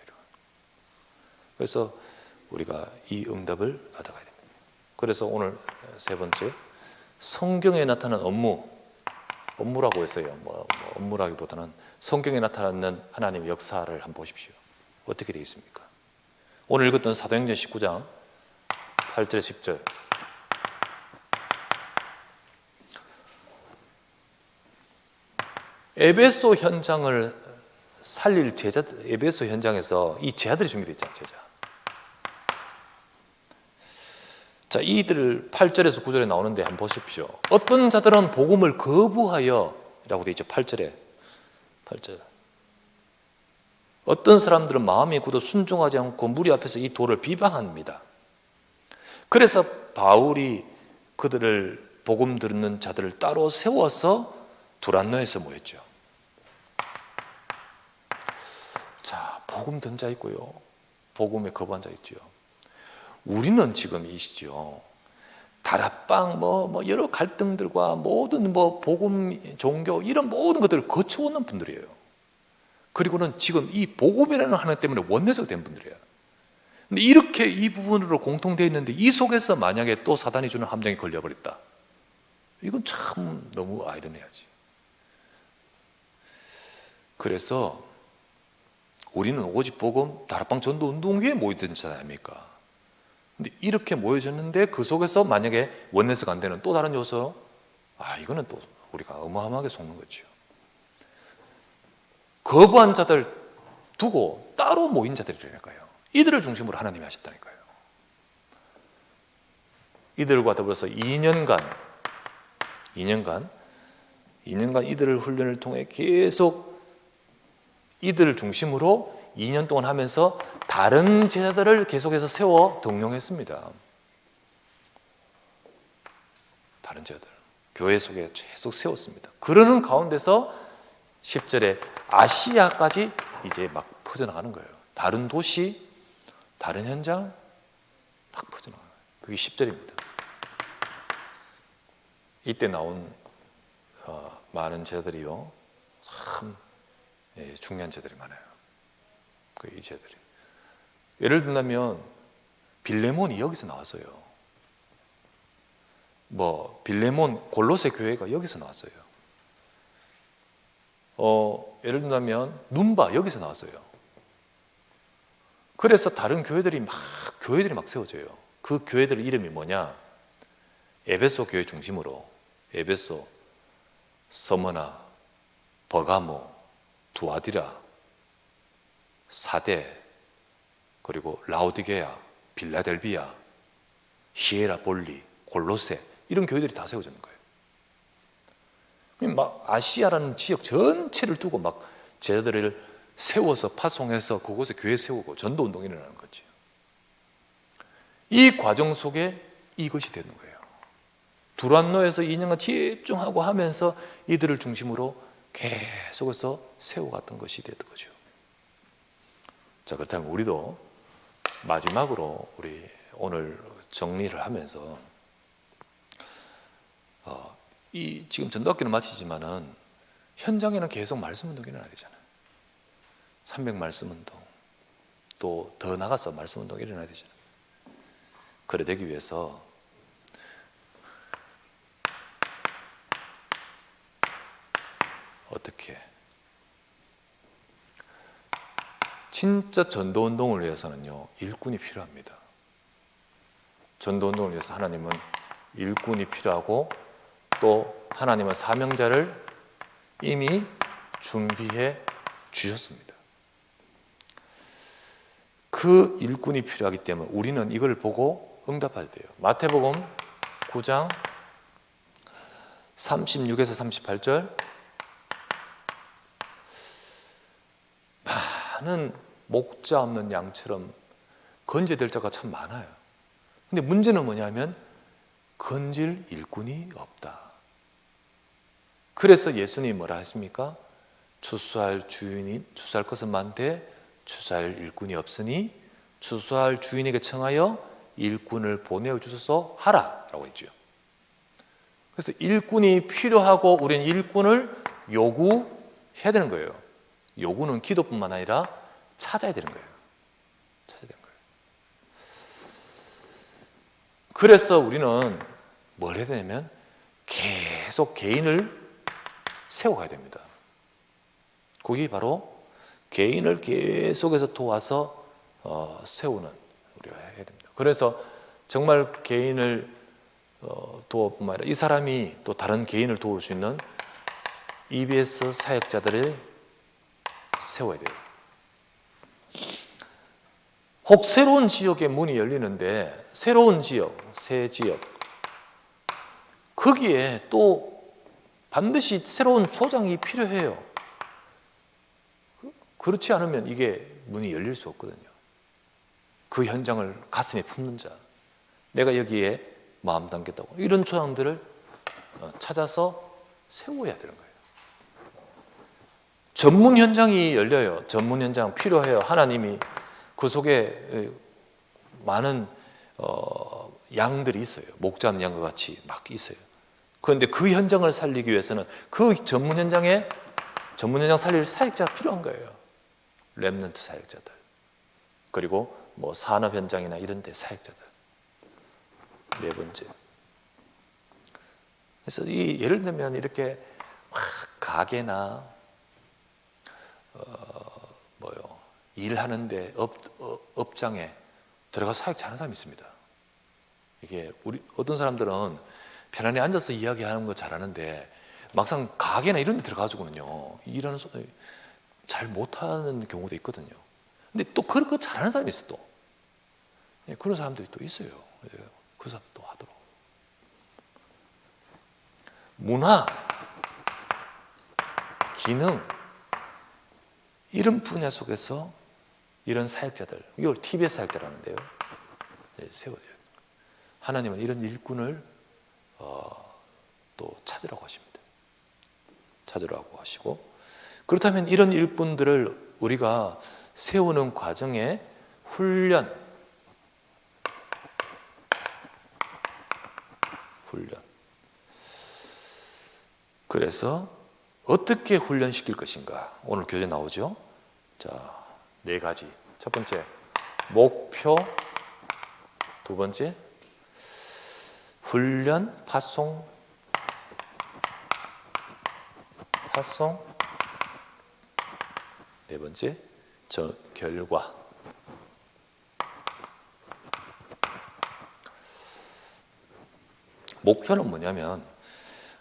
그래서 우리가 이 응답을 받아가야 됩니다. 그래서 오늘 세 번째, 성경에 나타난 업무라고 했어요. 뭐 업무라기보다는 성경에 나타나는 하나님의 역사를 한번 보십시오. 어떻게 되어 있습니까? 오늘 읽었던 사도행전 19장 8절 10절, 에베소 현장을 살릴 제자, 에베소 현장에서 이 제자들이 준비되어 있잖아요. 제자. 자, 이들을 8절에서 9절에 나오는데 한번 보십시오. 어떤 자들은 복음을 거부하여 라고 되어 있죠. 8절. 어떤 사람들은 마음이 굳어 순종하지 않고 무리 앞에서 이 도를 비방합니다. 그래서 바울이 그들을, 복음 듣는 자들을 따로 세워서 두란노에서 모였죠. 자, 복음 듣는 자 있고요, 복음에 거부한 자 있죠. 우리는 지금 이시죠. 다락방 여러 갈등들과 모든 복음, 종교 이런 모든 것들을 거쳐오는 분들이에요. 그리고는 지금 이 복음이라는 하나 때문에 원내석 된 분들이에요. 근데 이렇게 이 부분으로 공통되어 있는데, 이 속에서 만약에 또 사단이 주는 함정에 걸려버렸다, 이건 참 너무 아이러니하지. 그래서 우리는 오직 복음 다락방 전도 운동회에 모이던 지 아닙니까? 근데 이렇게 모여졌는데 그 속에서 만약에 원내스가 안 되는 또 다른 요소, 이거는 또 우리가 어마어마하게 속는 거죠. 거부한 자들 두고 따로 모인 자들이라니까요. 이들을 중심으로 하나님이 하셨다니까요. 이들과 더불어서 2년간 이들을 훈련을 통해 계속 이들을 중심으로 2년 동안 하면서 다른 제자들을 계속해서 세워 동용했습니다. 다른 제자들 교회 속에 계속 세웠습니다. 그러는 가운데서 10절에 아시아까지 이제 막 퍼져나가는 거예요. 다른 도시, 다른 현장 막 퍼져나가는 거예요. 그게 10절입니다. 이때 나온 많은 제자들이요, 참 중요한 제자들이 많아요. 이 제자들이, 예를 들면 빌레몬이 여기서 나왔어요. 빌레몬 골로새 교회가 여기서 나왔어요. 예를 들면 눈바 여기서 나왔어요. 그래서 다른 교회들이 막 세워져요. 그 교회들 이름이 뭐냐? 에베소 교회 중심으로 에베소, 서머나, 버가모, 두아디라, 사대, 그리고 라오디게아, 빌라델비아, 히에라볼리, 골로새, 이런 교회들이 다 세워지는 거예요. 막 아시아라는 지역 전체를 두고 막 제자들을 세워서 파송해서 그곳에 교회 세우고 전도 운동이 일어나는 거죠. 이 과정 속에 이것이 되는 거예요. 두란노에서 2년간 집중하고 하면서 이들을 중심으로 계속해서 세워갔던 것이 됐던 거죠. 자, 그렇다면 우리도 마지막으로 우리 오늘 정리를 하면서 이 지금 전도학기는 마치지만은 현장에는 계속 말씀 운동이 일어나야 되잖아요. 300말씀 운동, 또 더 나가서 말씀 운동이 일어나야 되잖아요. 그래 되기 위해서 어떻게 진짜 전도운동을 위해서는요, 일꾼이 필요합니다. 전도운동을 위해서 하나님은 일꾼이 필요하고 또 하나님은 사명자를 이미 준비해 주셨습니다. 그 일꾼이 필요하기 때문에 우리는 이걸 보고 응답해야 돼요. 마태복음 9장 36에서 38절, 많은 목자 없는 양처럼 건져될 자가 참 많아요. 근데 문제는 뭐냐면 건질 일꾼이 없다. 그래서 예수님이 뭐라 했습니까? 추수할 것은 많되 추수할 일꾼이 없으니 추수할 주인에게 청하여 일꾼을 보내어 주소서 하라 라고 했죠. 그래서 일꾼이 필요하고 우리는 일꾼을 요구해야 되는 거예요. 요구는 기도뿐만 아니라 찾아야 되는 거예요. 그래서 우리는 뭘 해야 되냐면 계속 개인을 세워가야 됩니다. 그게 바로 개인을 계속해서 도와서 세우는 우리가 해야 됩니다. 그래서 정말 개인을 도와뿐만 아니라 이 사람이 또 다른 개인을 도울 수 있는 EBS 사역자들을 세워야 돼요. 혹 새로운 지역의 문이 열리는데 새로운 지역, 새 지역, 거기에 또 반드시 새로운 조장이 필요해요. 그렇지 않으면 이게 문이 열릴 수 없거든요. 그 현장을 가슴에 품는 자, 내가 여기에 마음 담겠다고, 이런 조장들을 찾아서 세워야 되는 거예요. 전문 현장이 열려요. 전문 현장 필요해요. 하나님이 그 속에 많은 양들이 있어요. 목자는 양과 같이 막 있어요. 그런데 그 현장을 살리기 위해서는 그 전문 현장 살릴 사역자가 필요한 거예요. 렘넌트 사역자들, 그리고 뭐 산업 현장이나 이런 데 사역자들. 네 번째, 그래서 예를 들면 이렇게 막 가게나 일하는데 업장에 들어가 사역 잘하는 사람이 있습니다. 이게 어떤 사람들은 편안히 앉아서 이야기하는 거 잘하는데 막상 가게나 이런 데 들어가지고는요 일하는 잘 못하는 경우도 있거든요. 근데 또 그렇게 잘하는 사람이 있어 또. 그런 사람들이 또 있어요. 그 사람 또 하도록. 문화, 기능 이런 분야 속에서 이런 사역자들, 이걸 TBS 사역자라는데요. 세워져요. 하나님은 이런 일꾼을 또 찾으라고 하십니다. 찾으라고 하시고, 그렇다면 이런 일꾼들을 우리가 세우는 과정에 훈련. 그래서 어떻게 훈련시킬 것인가? 오늘 교재 나오죠? 자, 4가지. 첫 번째, 목표. 두 번째, 훈련, 파송. 네 번째, 결과. 목표는 뭐냐면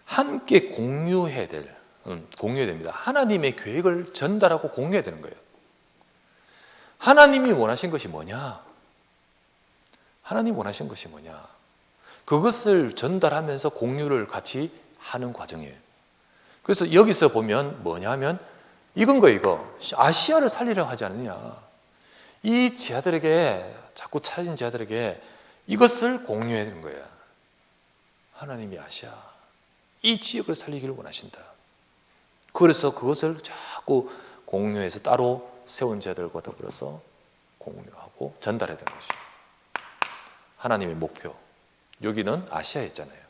함께 공유해야 됩니다. 하나님의 계획을 전달하고 공유해야 되는 거예요. 하나님이 원하신 것이 뭐냐? 그것을 전달하면서 공유를 같이 하는 과정이에요. 그래서 여기서 보면 뭐냐면 이건 거예요. 이거 아시아를 살리려고 하지 않느냐. 이 제자들에게, 자꾸 찾은 제자들에게 이것을 공유해야 되는 거예요. 하나님이 아시아 이 지역을 살리기를 원하신다. 그래서 그것을 자꾸 공유해서 따로 세운 자들과 더불어서 공유하고 전달해야 되는 것이죠. 하나님의 목표. 여기는 아시아였잖아요.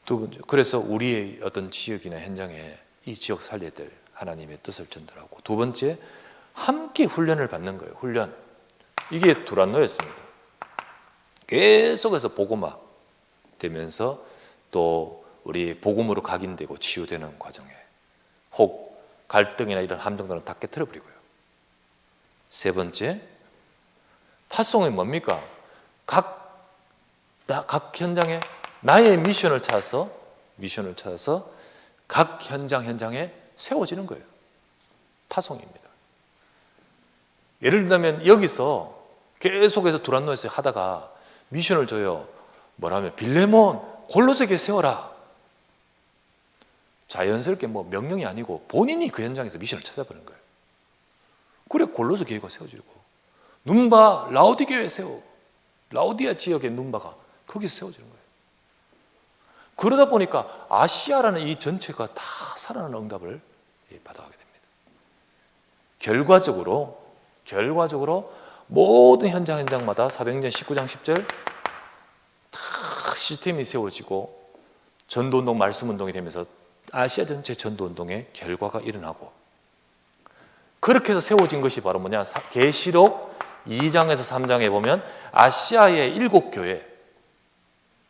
두 번째, 그래서 우리의 어떤 지역이나 현장에 이 지역 살려야 될 하나님의 뜻을 전달하고, 두 번째, 함께 훈련을 받는 거예요. 훈련. 이게 두란노였습니다. 계속해서 복음화 되면서 또 우리 복음으로 각인되고 치유되는 과정에 혹 갈등이나 이런 함정들은 다 깨트려버리고요. 세 번째, 파송이 뭡니까? 각 현장에 나의 미션을 찾아서 각 현장에 세워지는 거예요. 파송입니다. 예를 들면 여기서 계속해서 두란노에서 하다가 미션을 줘요. 뭐라면 빌레몬 골로새에 세워라. 자연스럽게 명령이 아니고 본인이 그 현장에서 미션을 찾아버리는 거예요. 그래 골로새 교회가 세워지고, 눈바 라오디 교회 라오디아 지역의 눈바가 거기서 세워지는 거예요. 그러다 보니까 아시아라는 이 전체가 다 살아나는 응답을 받아가게 됩니다. 결과적으로 모든 현장마다 사도행전 19장 10절 다 시스템이 세워지고 전도운동, 말씀운동이 되면서 아시아 전체 전도운동의 결과가 일어나고, 그렇게 해서 세워진 것이 바로 뭐냐? 계시록 2장에서 3장에 보면 아시아의 7교회,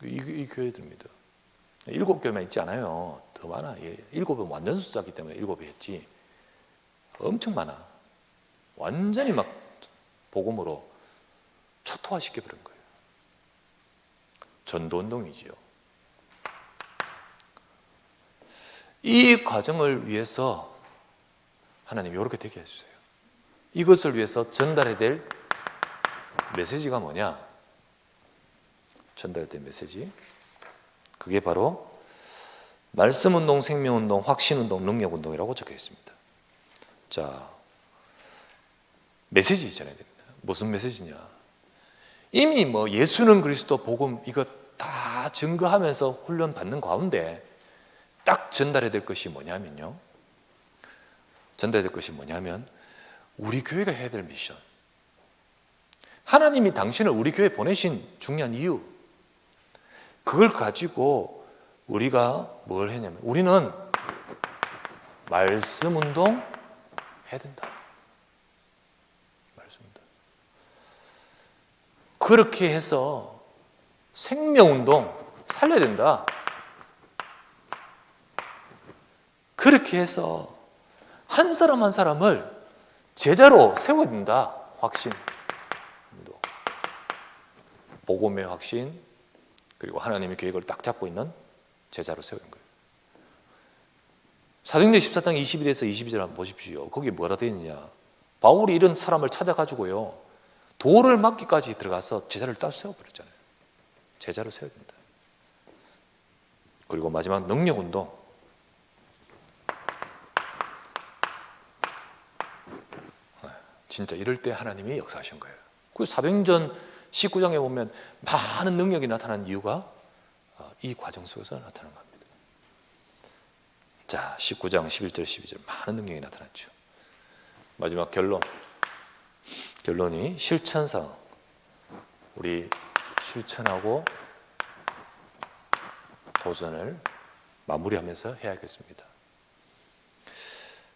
이 교회들입니다. 7교회만 있지 않아요. 더 많아. 7은 완전 숫자이기 때문에 7이 했지. 엄청 많아. 완전히 막 복음으로 초토화시켜버린 거예요. 전도운동이지요. 이 과정을 위해서 하나님 이렇게 되게 해주세요. 이것을 위해서 전달해야 될 메시지가 뭐냐? 전달해야 될 메시지, 그게 바로 말씀운동, 생명운동, 확신운동, 능력운동이라고 적혀 있습니다. 자, 메시지 전해야 됩니다. 무슨 메시지냐? 이미 예수는 그리스도, 복음 이거 다 증거하면서 훈련 받는 가운데 딱 전달해야 될 것이 뭐냐면요. 우리 교회가 해야 될 미션. 하나님이 당신을 우리 교회에 보내신 중요한 이유. 그걸 가지고 우리가 뭘 했냐면 우리는 말씀 운동 해야 된다. 말씀 운동. 그렇게 해서 생명 운동 살려야 된다. 그렇게 해서 한 사람 한 사람을 제자로 세워야 된다. 확신, 복음의 확신, 그리고 하나님의 계획을 딱 잡고 있는 제자로 세우는 거예요. 사도행전 14장 21에서 22절 한번 보십시오. 거기에 뭐라 되어 있느냐. 바울이 이런 사람을 찾아가지고요, 돌을 맞기까지 들어가서 제자를 딱 세워버렸잖아요. 제자로 세워야 된다. 그리고 마지막 능력운동. 진짜 이럴 때 하나님이 역사하신 거예요. 그 사도행전 19장에 보면 많은 능력이 나타난 이유가 이 과정 속에서 나타난 겁니다. 자, 19장 11절 12절 많은 능력이 나타났죠. 마지막 결론이 실천상, 우리 실천하고 도전을 마무리하면서 해야겠습니다.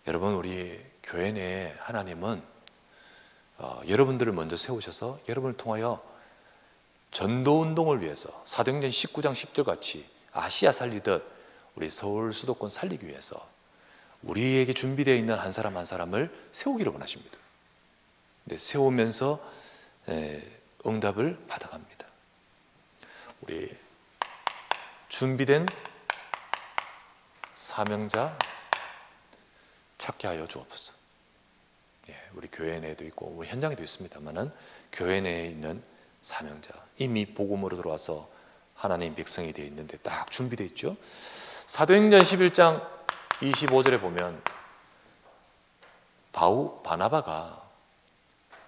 여러분, 우리 교회 내에 하나님은 여러분들을 먼저 세우셔서 여러분을 통하여 전도운동을 위해서 사도행전 19장 10절 같이 아시아 살리듯 우리 서울 수도권 살리기 위해서 우리에게 준비되어 있는 한 사람 한 사람을 세우기를 원하십니다. 근데 세우면서 응답을 받아갑니다. 우리 준비된 사명자 찾게 하여 주옵소서. 우리 교회 내에도 있고 우리 현장에도 있습니다만은 교회 내에 있는 사명자, 이미 복음으로 들어와서 하나님 백성이 되어 있는데 딱 준비되어 있죠. 사도행전 11장 25절에 보면 바나바가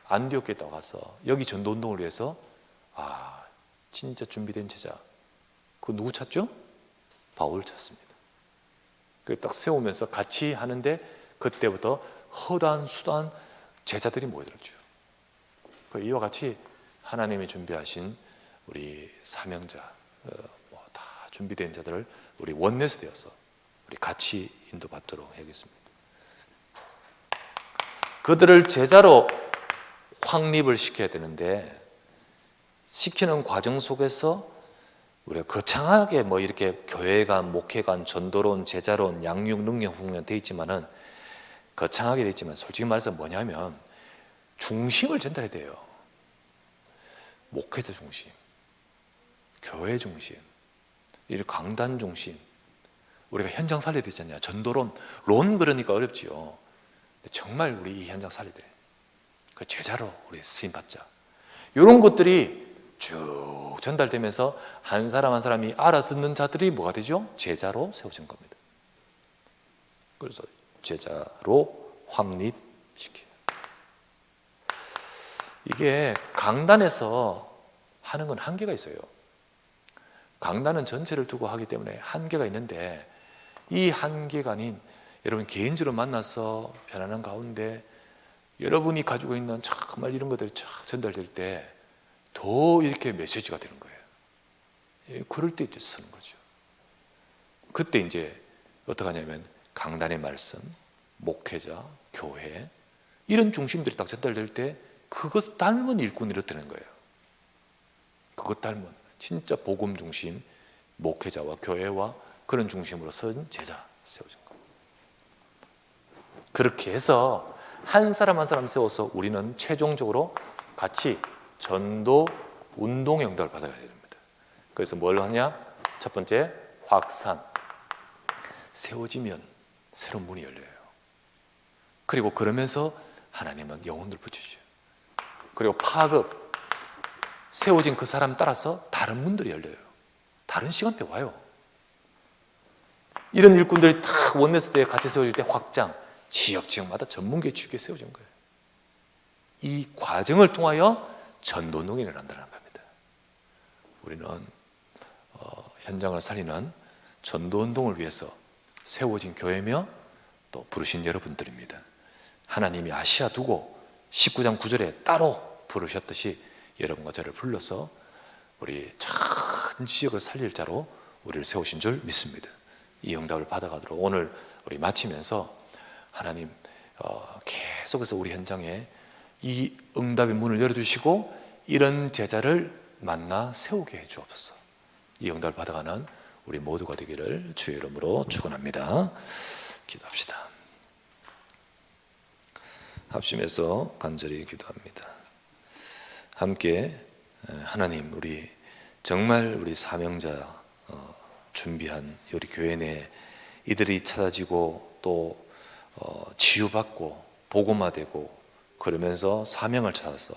안디옥에 가서 여기 전도운동을 위해서 진짜 준비된 제자, 그 누구 찾죠? 바울을 찾습니다. 그걸 딱 세우면서 같이 하는데 그때부터 허다한 수단 제자들이 모여들었죠. 이와 같이 하나님이 준비하신 우리 사명자, 다 준비된 자들을 우리 원내스 되어서 우리 같이 인도받도록 해야겠습니다. 그들을 제자로 확립을 시켜야 되는데, 시키는 과정 속에서 우리가 거창하게 이렇게 교회관, 목회관, 전도론, 제자론, 양육, 능력, 훈련 돼 있지만은, 거창하게 돼 있지만 솔직히 말해서 뭐냐면 중심을 전달해야 돼요. 목회자 중심, 교회 중심, 이 강단 중심. 우리가 현장 살려야 되잖아요. 전도론, 그러니까 어렵지요. 근데 정말 우리 이 현장 살려야 돼. 그 제자로 우리 쓰임 받자. 이런 것들이 쭉 전달되면서 한 사람 한 사람이 알아듣는 자들이 뭐가 되죠? 제자로 세워진 겁니다. 그래서 제자로 확립시켜요. 이게 강단에서 하는 건 한계가 있어요. 강단은 전체를 두고 하기 때문에 한계가 있는데, 이 한계가 아닌 여러분 개인적으로 만나서 변하는 가운데 여러분이 가지고 있는 정말 이런 것들이 쫙 전달될 때 더 이렇게 메시지가 되는 거예요. 그럴 때 이제 쓰는 거죠. 그때 이제 어떻게 하냐면 강단의 말씀, 목회자, 교회, 이런 중심들이 딱 전달될 때 그것 닮은 일꾼이 되는 거예요. 그것 닮은 진짜 복음 중심, 목회자와 교회와 그런 중심으로 선 제자 세워진 거예요. 그렇게 해서 한 사람 한 사람 세워서 우리는 최종적으로 같이 전도 운동 영역을 받아야 됩니다. 그래서 뭘 하냐? 첫 번째, 확산. 세워지면 새로운 문이 열려요. 그리고 그러면서 하나님은 영혼을 붙이죠. 그리고 파급, 세워진 그 사람 따라서 다른 문들이 열려요. 다른 시간대 와요. 이런 일꾼들이 다 원내스 때에 같이 세워질 때 확장, 지역마다 전문교회 주기에 세워진 거예요. 이 과정을 통하여 전도운동이 일어난다는 겁니다. 우리는 현장을 살리는 전도운동을 위해서 세워진 교회며 또 부르신 여러분들입니다. 하나님이 아시아 두고 19장 9절에 따로 부르셨듯이 여러분과 저를 불러서 우리 전 지역을 살릴 자로 우리를 세우신 줄 믿습니다. 이 응답을 받아가도록 오늘 우리 마치면서 하나님 계속해서 우리 현장에 이 응답의 문을 열어주시고 이런 제자를 만나 세우게 해 주옵소서. 이 응답을 받아가는 우리 모두가 되기를 주의 이름으로 축원합니다. 기도합시다. 합심해서 간절히 기도합니다. 함께 하나님, 우리 정말 우리 사명자 준비한 우리 교회 내 이들이 찾아지고 또 치유받고 복음화되고 그러면서 사명을 찾아서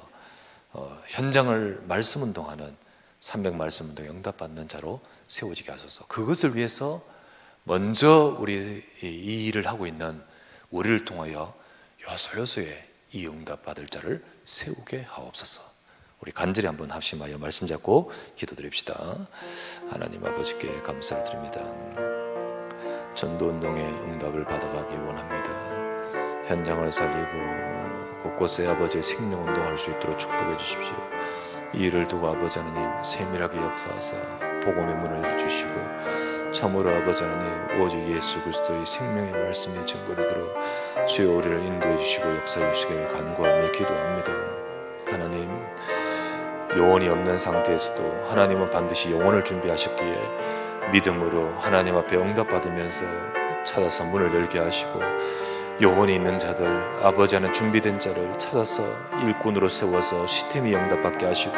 현장을 말씀 운동하는 300 말씀 운동 응답받는 자로 세워지게 하소서. 그것을 위해서 먼저 우리 이 일을 하고 있는 우리를 통하여 요소요소에 이 응답받을 자를 세우게 하옵소서. 우리 간절히 한번 합심하여 말씀 잡고 기도드립시다. 하나님 아버지께 감사를 드립니다. 전도운동의 응답을 받아가기 원합니다. 현장을 살리고 곳곳에 아버지의 생명운동할 수 있도록 축복해 주십시오. 이 일을 두고 아버지 하나님 세밀하게 역사하사 복음의 문을 열어주시고 참으로 아버지 하나님 오직 예수 그리스도의 생명의 말씀이 증거를 들어 주여 우리를 인도해 주시고 역사해 주시길 간구하며 기도합니다. 하나님, 영혼이 없는 상태에서도 하나님은 반드시 영혼을 준비하셨기에 믿음으로 하나님 앞에 응답받으면서 찾아서 문을 열게 하시고 영혼이 있는 자들, 아버지 하는 준비된 자를 찾아서 일꾼으로 세워서 시스템이 응답받게 하시고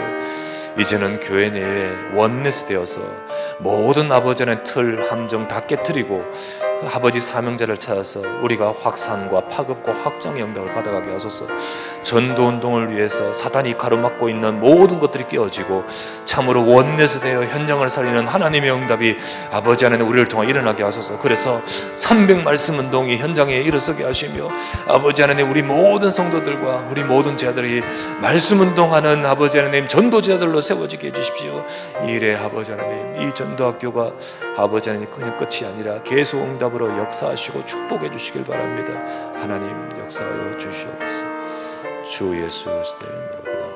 이제는 교회 내에 원내스 되어서 모든 아버지 하는 틀, 함정 다 깨트리고 아버지 사명자를 찾아서 우리가 확산과 파급과 확장의 응답을 받아가게 하소서. 전도운동을 위해서 사단이 가로막고 있는 모든 것들이 깨어지고 참으로 원내스 되어 현장을 살리는 하나님의 응답이 아버지 하나님 우리를 통해 일어나게 하소서. 그래서 300 말씀 운동이 현장에 일어서게 하시며 아버지 하나님 우리 모든 성도들과 우리 모든 자들이 말씀 운동하는 아버지 하나님 전도자들로 세워지게 해주십시오. 이 일에 아버지 하나님 이 전도학교가 아버지 하나님 그냥 끝이 아니라 계속 응답으로 역사하시고 축복해 주시길 바랍니다. 하나님 역사하여 주시옵소서. 주 예수 그리스도의 이름으로